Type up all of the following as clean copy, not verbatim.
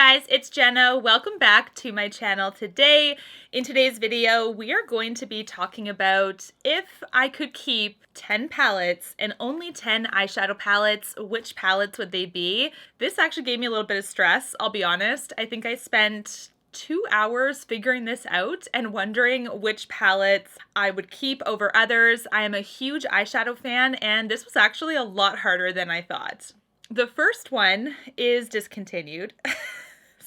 guys, it's Jena. Welcome back to my channel. Today, in today's video, we are going to be talking about if I could keep 10 palettes and only 10 eyeshadow palettes, which palettes would they be? This actually gave me a little bit of stress, I'll be honest. I think I spent 2 hours figuring this out and wondering which palettes I would keep over others. I am a huge eyeshadow fan, and this was actually a lot harder than I thought. The first one is Discontinued.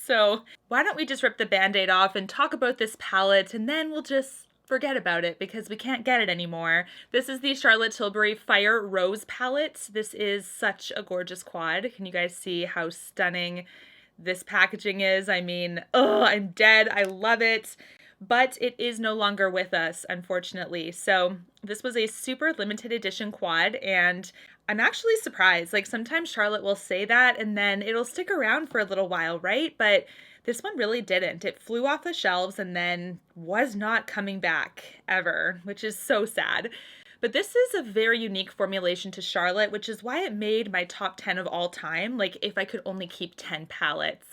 So why don't we just rip the band-aid off and talk about this palette, and then we'll just forget about it because we can't get it anymore. This is the Charlotte Tilbury Fire Rose palette. This is such a gorgeous quad. Can you guys see how stunning this packaging is? I mean, oh, I'm dead. I love it. But it is no longer with us, unfortunately. So this was a super limited edition quad, and I'm actually surprised. Like, sometimes Charlotte will say that and then it'll stick around for a little while, right? But this one really didn't. It flew off the shelves and then was not coming back ever, which is so sad. But this is a very unique formulation to Charlotte, which is why it made my top 10 of all time. Like, if I could only keep 10 palettes.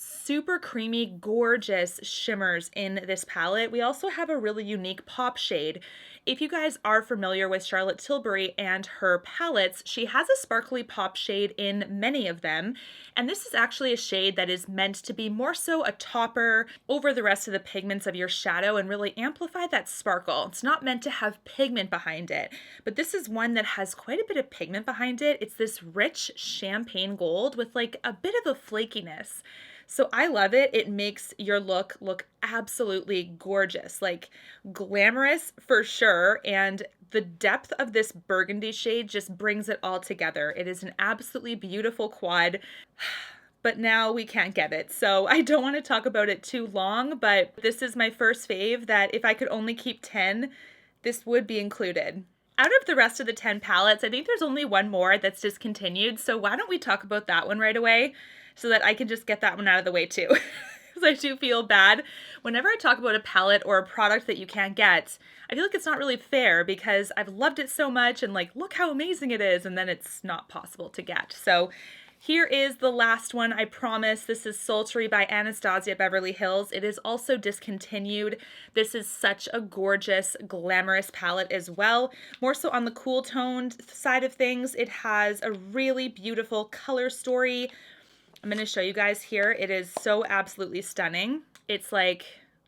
Super creamy, gorgeous shimmers in this palette. We also have a really unique pop shade. If you guys are familiar with Charlotte Tilbury and her palettes, she has a sparkly pop shade in many of them. And this is actually a shade that is meant to be more so a topper over the rest of the pigments of your shadow and really amplify that sparkle. It's not meant to have pigment behind it, but this is one that has quite a bit of pigment behind it. It's this rich champagne gold with like a bit of a flakiness. So I love it. It makes your look absolutely gorgeous, like glamorous for sure. And the depth of this burgundy shade just brings it all together. It is an absolutely beautiful quad, but now we can't get it. So I don't want to talk about it too long, but this is my first fave that if I could only keep 10, this would be included. Out of the rest of the 10 palettes, I think there's only one more that's discontinued. So why don't we talk about that one right away so that I can just get that one out of the way too. Because I do feel bad. Whenever I talk about a palette or a product that you can't get, I feel like it's not really fair because I've loved it so much and like, look how amazing it is, and then it's not possible to get. So here is the last one, I promise. This is Sultry by Anastasia Beverly Hills. It is also discontinued. This is such a gorgeous, glamorous palette as well. More so on the cool toned side of things. It has a really beautiful color story. I'm going to show you guys here. It is so absolutely stunning. It's like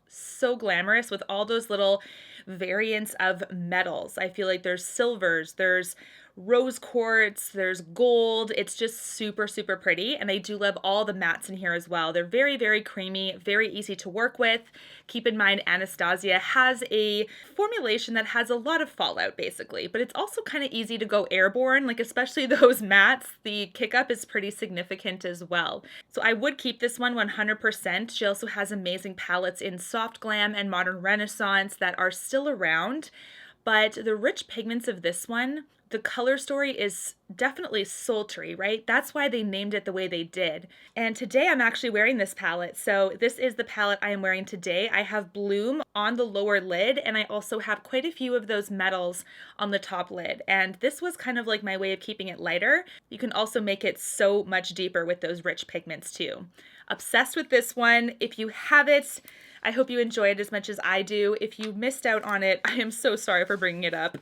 so glamorous with all those little variants of metals. I feel like there's silvers, there's rose quartz, there's gold. It's just super, super pretty. And I do love all the mattes in here as well. They're very, very creamy, very easy to work with. Keep in mind, Anastasia has a formulation that has a lot of fallout basically, but it's also kind of easy to go airborne, like especially those mattes. The kick up is pretty significant as well. So I would keep this one 100%. She also has amazing palettes in Soft Glam and Modern Renaissance that are still around, but the rich pigments of this one, the color story is definitely sultry, right? That's why they named it the way they did. And today I'm actually wearing this palette. So this is the palette I am wearing today. I have Bloom on the lower lid, and I also have quite a few of those metals on the top lid. And this was kind of like my way of keeping it lighter. You can also make it so much deeper with those rich pigments too. Obsessed with this one. If you have it, I hope you enjoy it as much as I do. If you missed out on it, I am so sorry for bringing it up.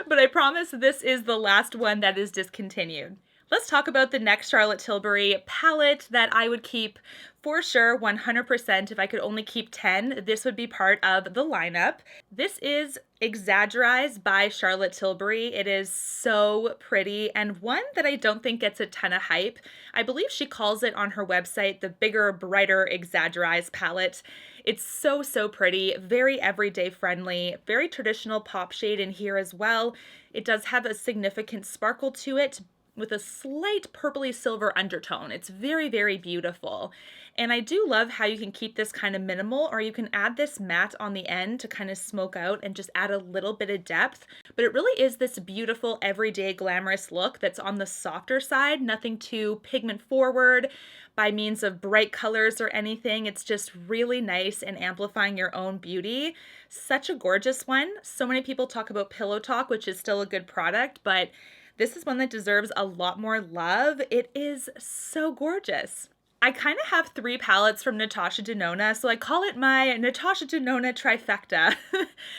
But I promise this is the last one that is discontinued. Let's talk about the next Charlotte Tilbury palette that I would keep for sure 100%. If I could only keep 10, this would be part of the lineup. This is Exaggerize by Charlotte Tilbury. It is so pretty and one that I don't think gets a ton of hype. I believe she calls it on her website the Bigger, Brighter Exaggerize palette. It's so, so pretty, very everyday friendly, very traditional pop shade in here as well. It does have a significant sparkle to it with a slight purpley silver undertone. It's very, very beautiful. And I do love how you can keep this kind of minimal, or you can add this matte on the end to kind of smoke out and just add a little bit of depth. But it really is this beautiful, everyday, glamorous look that's on the softer side, nothing too pigment forward by means of bright colors or anything. It's just really nice and amplifying your own beauty. Such a gorgeous one. So many people talk about Pillow Talk, which is still a good product, but this is one that deserves a lot more love. It is so gorgeous. I kind of have 3 palettes from Natasha Denona, so I call it my Natasha Denona trifecta.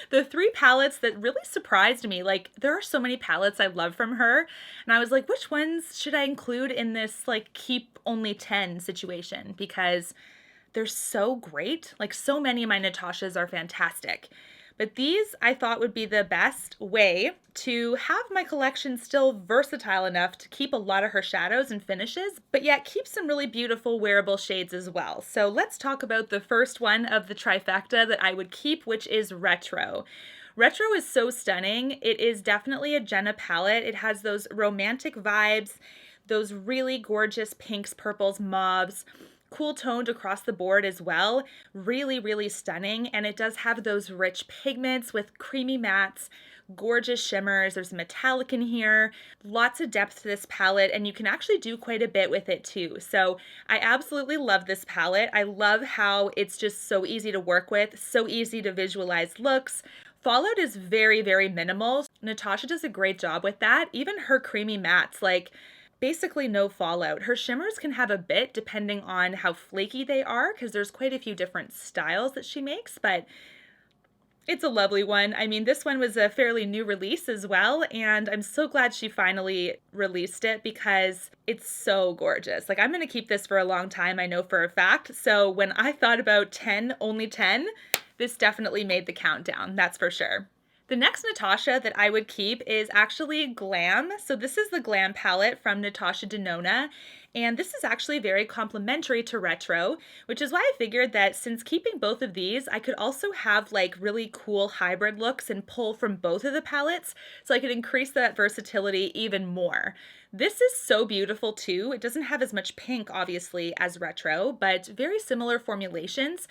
The 3 palettes that really surprised me, like there are so many palettes I love from her, and I was like, which ones should I include in this like keep only 10 situation? Because they're so great. Like so many of my Natashas are fantastic. But these I thought would be the best way to have my collection still versatile enough to keep a lot of her shadows and finishes, but yet keep some really beautiful wearable shades as well. So let's talk about the first one of the trifecta that I would keep, which is Retro. Retro is so stunning. It is definitely a Jena palette. It has those romantic vibes, those really gorgeous pinks, purples, mauves, cool toned across the board as well. Really, really stunning. And it does have those rich pigments with creamy mattes, gorgeous shimmers. There's metallic in here, lots of depth to this palette, and you can actually do quite a bit with it too. So I absolutely love this palette. I love how it's just so easy to work with, so easy to visualize looks. Fallout is very, very minimal. Natasha does a great job with that. Even her creamy mattes, like basically no fallout. Her shimmers can have a bit depending on how flaky they are, because there's quite a few different styles that she makes, but it's a lovely one. I mean, this one was a fairly new release as well, and I'm so glad she finally released it because it's so gorgeous. Like, I'm going to keep this for a long time, I know for a fact. So when I thought about 10, only 10, this definitely made the countdown, that's for sure. The next Natasha that I would keep is actually Glam. So this is the Glam palette from Natasha Denona, and this is actually very complementary to Retro, which is why I figured that since keeping both of these, I could also have like really cool hybrid looks and pull from both of the palettes, so I could increase that versatility even more. This is so beautiful too. It doesn't have as much pink, obviously, as Retro, but very similar formulations.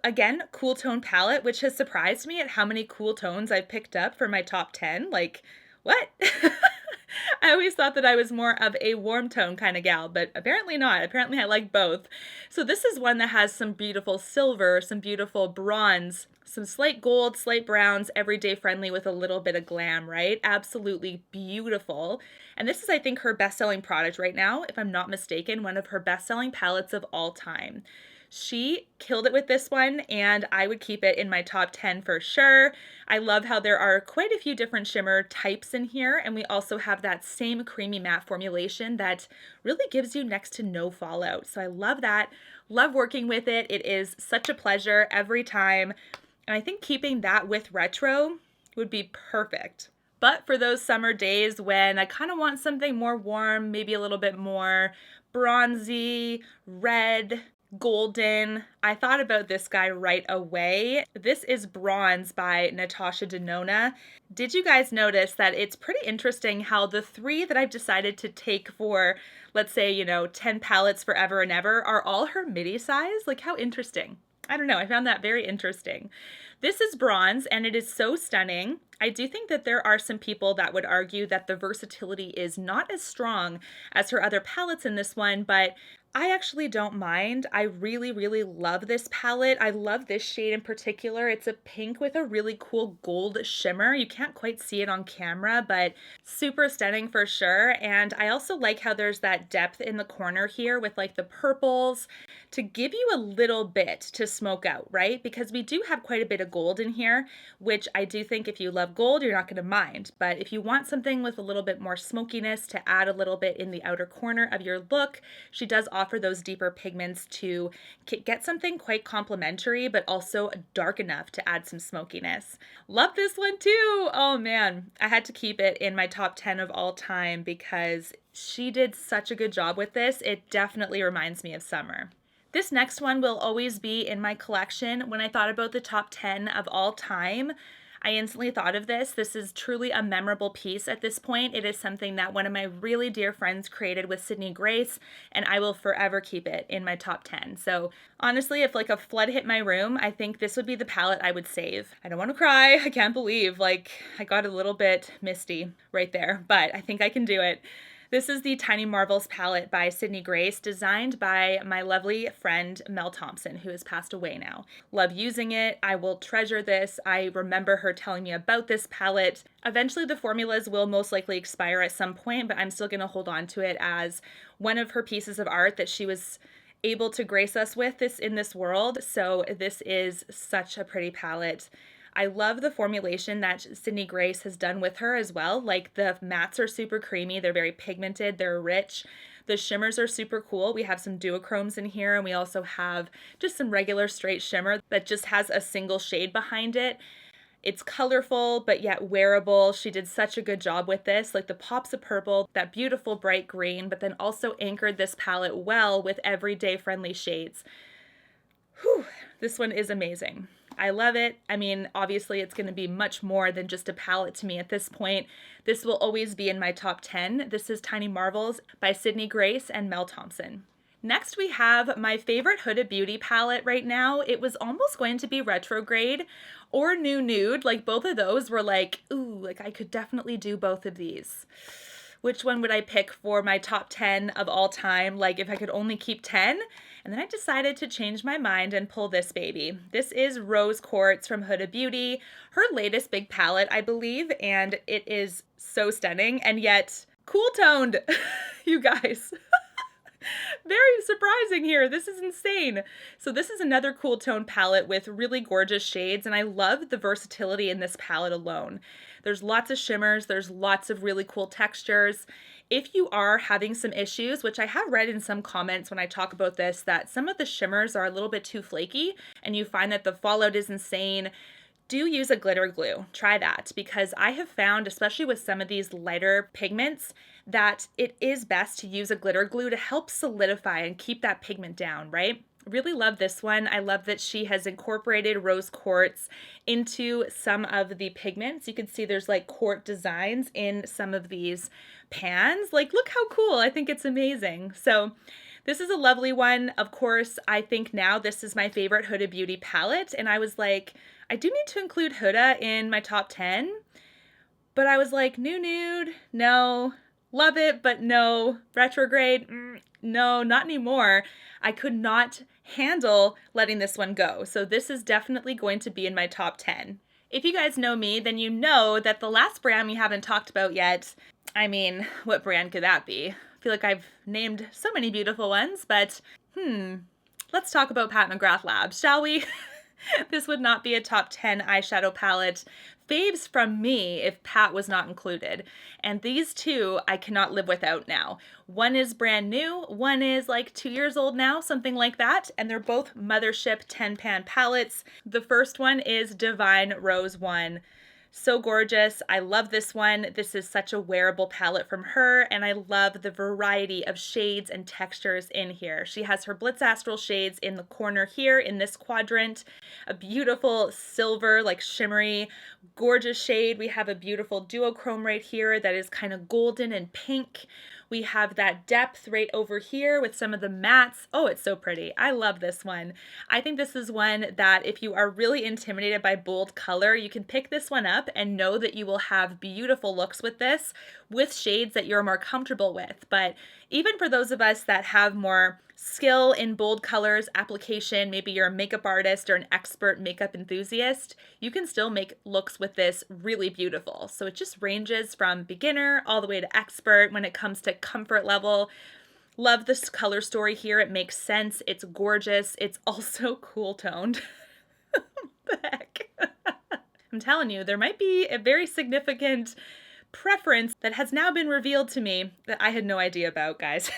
Again, cool tone palette, which has surprised me at how many cool tones I've picked up for my top 10. Like, what? I always thought that I was more of a warm tone kind of gal, but apparently not. Apparently I like both. So this is one that has some beautiful silver, some beautiful bronze, some slight gold, slight browns, everyday friendly with a little bit of glam, right? Absolutely beautiful. And this is, I think, her best-selling product right now, if I'm not mistaken, one of her best-selling palettes of all time. She killed it with this one, and I would keep it in my top 10 for sure. I love how there are quite a few different shimmer types in here, and we also have that same creamy matte formulation that really gives you next to no fallout. So I love that. Love working with it. It is such a pleasure every time, and I think keeping that with Retro would be perfect. But for those summer days when I kind of want something more warm, maybe a little bit more bronzy, red, golden, I thought about this guy right away. This is Bronze by Natasha Denona. Did you guys notice that it's pretty interesting how the 3 that I've decided to take for, let's say, 10 palettes forever and ever are all her midi size? Like, how interesting. I don't know, I found that very interesting. This is Bronze, and it is so stunning. I do think that there are some people that would argue that the versatility is not as strong as her other palettes in this one, but I actually don't mind. I really, really love this palette. I love this shade in particular. It's a pink with a really cool gold shimmer. You can't quite see it on camera, but super stunning for sure. And I also like how there's that depth in the corner here with like the purples to give you a little bit to smoke out, right? Because we do have quite a bit of gold in here, which I do think if you love gold, you're not going to mind. But if you want something with a little bit more smokiness to add a little bit in the outer corner of your look, she does offer those deeper pigments to get something quite complementary, but also dark enough to add some smokiness. Love this one too. Oh man, I had to keep it in my top 10 of all time because she did such a good job with this. It definitely reminds me of summer. This next one will always be in my collection. When I thought about the top 10 of all time, I instantly thought of this. This is truly a memorable piece at this point. It is something that one of my really dear friends created with Sydney Grace, and I will forever keep it in my top 10. So honestly, if like a flood hit my room, I think this would be the palette I would save. I don't want to cry. I can't believe, like, I got a little bit misty right there, but I think I can do it. This is the Tiny Marvels palette by Sydney Grace, designed by my lovely friend Mel Thompson, who has passed away now. Love using it. I will treasure this. I remember her telling me about this palette. Eventually the formulas will most likely expire at some point, but I'm still going to hold on to it as one of her pieces of art that she was able to grace us with this in this world. So this is such a pretty palette. I love the formulation that Sydney Grace has done with her as well. Like the mattes are super creamy. They're very pigmented. They're rich. The shimmers are super cool. We have some duochromes in here, and we also have just some regular straight shimmer that just has a single shade behind it. It's colorful, but yet wearable. She did such a good job with this. Like the pops of purple, that beautiful bright green, but then also anchored this palette well with everyday friendly shades. Whew, this one is amazing. I love it. I mean, obviously it's going to be much more than just a palette to me at this point. This will always be in my top 10. This is Tiny Marvels by Sydney Grace and Mel Thompson. Next, we have my favorite Huda Beauty palette right now. It was almost going to be Retrograde or New Nude. Like both of those were like, ooh, like I could definitely do both of these. Which one would I pick for my top 10 of all time? Like if I could only keep 10? And then I decided to change my mind and pull this baby. This is Rose Quartz from Huda Beauty, her latest big palette, I believe, and it is so stunning and yet cool toned, you guys. Very surprising here. This is insane. So this is another cool tone palette with really gorgeous shades, and I love the versatility in this palette alone. There's lots of shimmers. There's lots of really cool textures. If you are having some issues, which I have read in some comments when I talk about this, that some of the shimmers are a little bit too flaky and you find that the fallout is insane, do use a glitter glue. Try that, because I have found, especially with some of these lighter pigments, that it is best to use a glitter glue to help solidify and keep that pigment down, right? Really love this one. I love that she has incorporated rose quartz into some of the pigments. You can see there's like quartz designs in some of these pans. Like, look how cool. I think it's amazing. So this is a lovely one. Of course, I think now this is my favorite Huda Beauty palette. And I was like, I do need to include Huda in my top 10. But I was like, New Nude, no. Love it, but no. Retrograde, no, not anymore. I could not handle letting this one go. So this is definitely going to be in my top 10. If you guys know me, then you know that the last brand we haven't talked about yet, I mean, what brand could that be? I feel like I've named so many beautiful ones, but let's talk about Pat McGrath Labs, shall we? This would not be a top 10 eyeshadow palette. Faves from me if Pat was not included. And these two I cannot live without now. One is brand new, one is like 2 years old now, something like that. And they're both Mothership 10 pan palettes. The first one is Divine Rose 1. So gorgeous. I love this one. This is such a wearable palette from her, and I love the variety of shades and textures in here. She has her Blitz Astral shades in the corner here in this quadrant, a beautiful silver, like shimmery, gorgeous shade. We have a beautiful duochrome right here that is kind of golden and pink. We have that depth right over here with some of the mattes. Oh, it's so pretty. I love this one. I think this is one that if you are really intimidated by bold color, you can pick this one up and know that you will have beautiful looks with this, with shades that you're more comfortable with. But even for those of us that have more skill in bold colors, application, maybe you're a makeup artist or an expert makeup enthusiast, you can still make looks with this really beautiful. So it just ranges from beginner all the way to expert when it comes to comfort level. Love this color story here. It makes sense. It's gorgeous. It's also cool toned. The heck? I'm telling you, there might be a very significant preference that has now been revealed to me that I had no idea about, guys.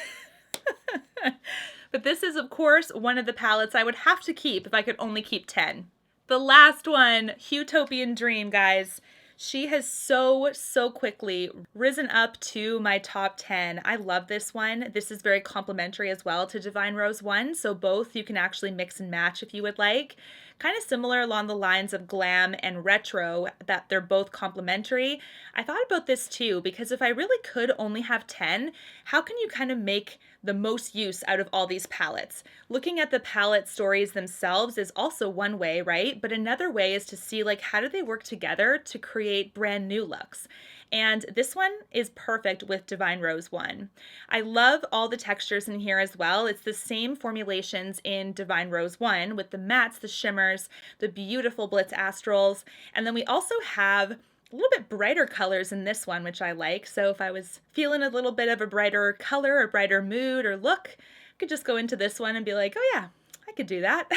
But this is, of course, one of the palettes I would have to keep if I could only keep 10. The last one, Utopian Dream, guys. She has so quickly risen up to my top 10. I love this one. This is very complimentary as well to Divine Rose 1, so both you can actually mix and match if you would like. Kind of similar along the lines of Glam and Retro, that they're both complementary. I thought about this too, because if I really could only have 10, how can you kind of make the most use out of all these palettes? Looking at the palette stories themselves is also one way, right? But another way is to see like how do they work together to create brand new looks. And this one is perfect with Divine Rose 1. I love all the textures in here as well. It's the same formulations in Divine Rose 1 with the mattes, the shimmers, the beautiful Blitz Astrals. And then we also have a little bit brighter colors in this one, which I like. So if I was feeling a little bit of a brighter color or brighter mood or look, could just go into this one and be like, oh yeah, I could do that.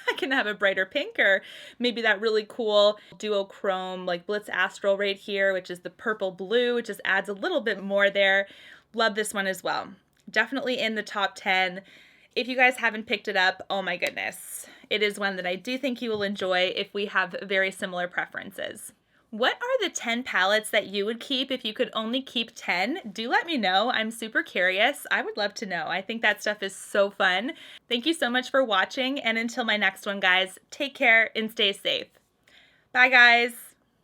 I can have a brighter pink, or maybe that really cool duochrome like Blitz Astral right here, which is the purple blue. It just adds a little bit more there. Love this one as well. Definitely in the top 10. If you guys haven't picked it up, oh my goodness. It is one that I do think you will enjoy if we have very similar preferences. What are the 10 palettes that you would keep if you could only keep 10? Do let me know. I'm super curious. I would love to know. I think that stuff is so fun. Thank you so much for watching, and until my next one, guys, take care and stay safe. Bye, guys.